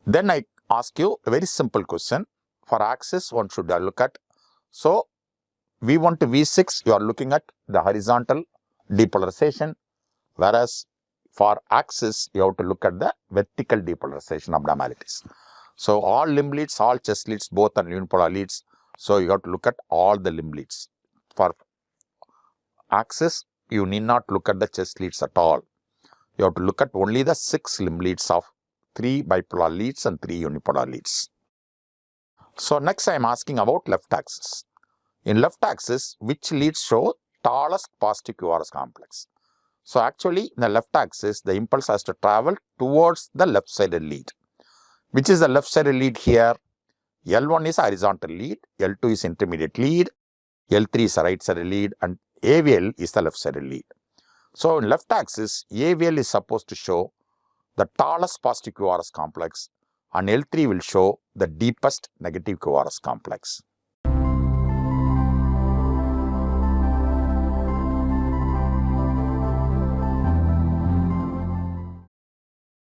Then I ask you a very simple question. For axis, one should look at. So, V1 to V6, you are looking at the horizontal depolarization, whereas for axis, you have to look at the vertical depolarization abnormalities. So, all limb leads, all chest leads, both are unipolar leads. So, you have to look at all the limb leads. For axis, you need not look at the chest leads at all. You have to look at only the 6 limb leads of 3 bipolar leads and 3 unipolar leads. So, next I am asking about left axis. In left axis, which leads show tallest positive QRS complex? So, actually, in the left axis, the impulse has to travel towards the left-sided lead. Which is the left-sided lead here? L1 is horizontal lead, L2 is intermediate lead, L3 is a right-sided lead, and AVL is the left-sided lead. So, in left axis, AVL is supposed to show the tallest positive QRS complex, and L3 will show the deepest negative QRS complex.